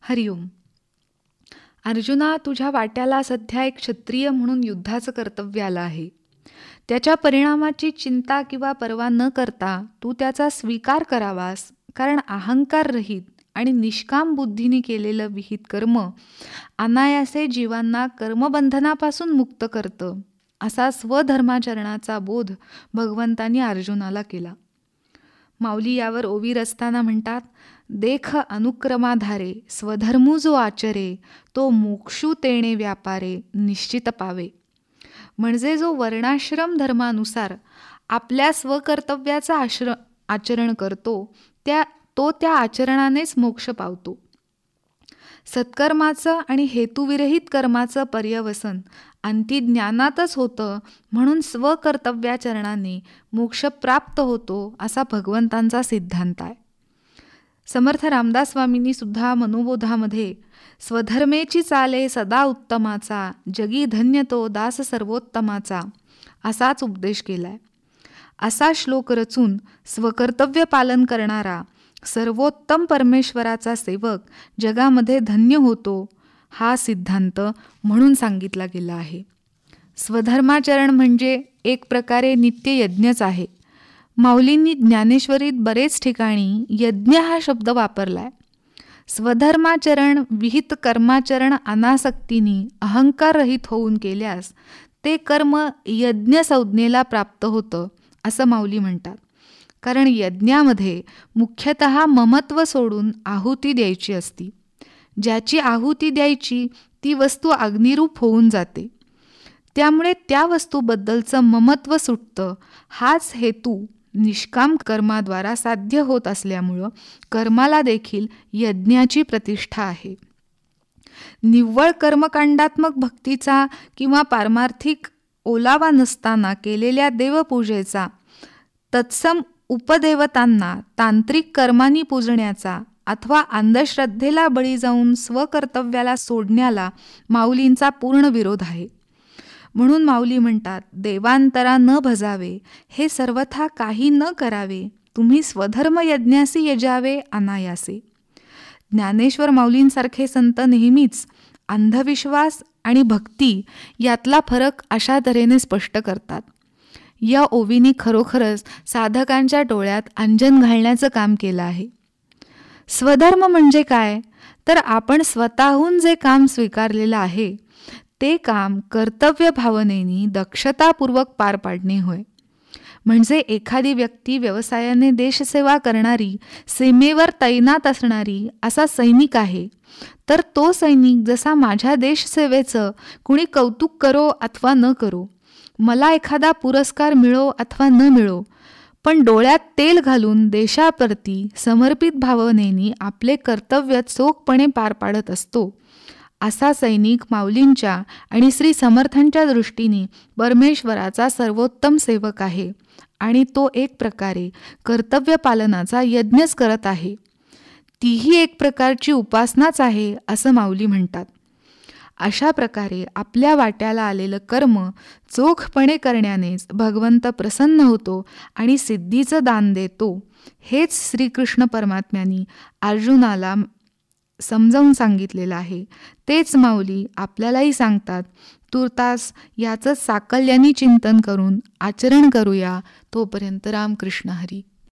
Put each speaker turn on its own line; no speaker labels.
हरिओम. अर्जुना, तुझ्या वाट्याला सध्या एक क्षत्रिय म्हणून युद्धाचं कर्तव्य आलं आहे. त्याच्या परिणामाची चिंता किंवा पर्वा न करता तू त्याचा स्वीकार करावास, कारण अहंकाररहित आणि निष्काम बुद्धीने केलेलं विहित कर्म अनायासे जीवांना कर्मबंधनापासून मुक्त करतं, असा स्वधर्माचरणाचा बोध भगवंतांनी अर्जुनाला केला. माऊली यावर ओवी रचताना म्हणतात, देख अनुक्रमाधारे स्वधर्मू जो आचरे, तो मोक्षू तेणे व्यापारे निश्चित पावे. म्हणजे जो वर्णाश्रम धर्मानुसार आपल्या स्वकर्तव्याचं आचरण करतो तो त्या आचरणानेच मोक्ष पावतो. सत्कर्माचं आणि हेतुविरहित कर्माचं पर्यवसन अंती ज्ञानातच होतं, म्हणून स्वकर्तव्याचरणाने मोक्ष प्राप्त होतो, असा भगवंतांचा सिद्धांत आहे. समर्थ रामदास स्वामींनी सुद्धा मनोबोधामध्ये स्वधर्मेची चाले सदा उत्तमाचा, जगी धन्य तो दास सर्वोत्तमाचा, असाच उपदेश केलाय. असा श्लोक रचून स्वकर्तव्य पालन करणारा सर्वोत्तम परमेश्वराचा सेवक जगामध्ये धन्य होतो, हा सिद्धांत म्हणून सांगितला गेला आहे. स्वधर्माचरण म्हणजे एक प्रकारे नित्ययज्ञच आहे. माऊलींनी ज्ञानेश्वरीत बरेच ठिकाणी यज्ञ हा शब्द वापरलाय. स्वधर्माचरण विहित कर्माचरण अनासक्तीने अहंकाररहित होऊन केल्यास ते कर्म यज्ञ संज्ञेला प्राप्त होतं, असं माऊली म्हणतात. कारण यज्ञामध्ये मुख्यतः ममत्व सोडून आहुती द्यायची असती. ज्याची आहुती द्यायची ती वस्तू अग्निरूप होऊन जाते. त्यामुळे त्या वस्तूबद्दलचं ममत्व सुटतं. हाच हेतू निष्काम कर्माद्वारा साध्य होत असल्यामुळं कर्माला देखील यज्ञाची प्रतिष्ठा आहे. निव्वळ कर्मकांडात्मक भक्तीचा किंवा पारमार्थिक ओलावा नसताना केलेल्या देवपूजेचा, तत्सम उपदेवतांना तांत्रिक कर्मांनी पूजण्याचा अथवा अंधश्रद्धेला बळी जाऊन स्वकर्तव्याला सोडण्याला माऊलींचा पूर्ण विरोध आहे. म्हणून माऊली म्हणतात, देवांतरा न भजावे, हे सर्वथा काही न करावे, तुम्ही स्वधर्म यज्ञासी यजावे अनायासे. ज्ञानेश्वर माऊलींसारखे संत नेहमीच अंधविश्वास आणि भक्ती यातला फरक अशा तऱ्हेने स्पष्ट करतात. या ओवीनी खरोखरच साधकांच्या डोळ्यात अंजन घालण्याचं काम केलं आहे. स्वधर्म म्हणजे काय, तर आपण स्वतःहून जे काम स्वीकारलेलं आहे ते काम कर्तव्य भावनेने दक्षतापूर्वक पार पाडणे होय. म्हणजे एखादी व्यक्ती व्यवसायाने देशसेवा करणारी, सीमेवर तैनात असणारी असा सैनिक आहे, तर तो सैनिक जसा माझ्या देशसेवेचं कुणी कौतुक करो अथवा न करो, मला एखादा पुरस्कार मिळो अथवा न मिळो, पण डोळ्यात तेल घालून देशाप्रती समर्पित भावनेने आपले कर्तव्य चोखपणे पार पाडत असतो, असा सैनिक माऊलींच्या आणि श्री समर्थांच्या दृष्टीने परमेश्वराचा सर्वोत्तम सेवक आहे आणि तो एक प्रकारे कर्तव्य पालनाचा यज्ञच करत आहे. तीही एक प्रकारची उपासनाच आहे, असं माऊली म्हणतात. अशा प्रकारे आपल्या वाट्याला आलेलं कर्म चोखपणे करण्यानेच भगवंत प्रसन्न होतो आणि सिद्धीचं दान देतो. हेच श्रीकृष्ण परमात्म्यांनी अर्जुनाला समजावून सांगितलेलं आहे. तेच माऊली आपल्यालाही सांगतात. तुर्तास याचंच साकल्याने चिंतन करून आचरण करूया. तोपर्यंत रामकृष्ण हरी.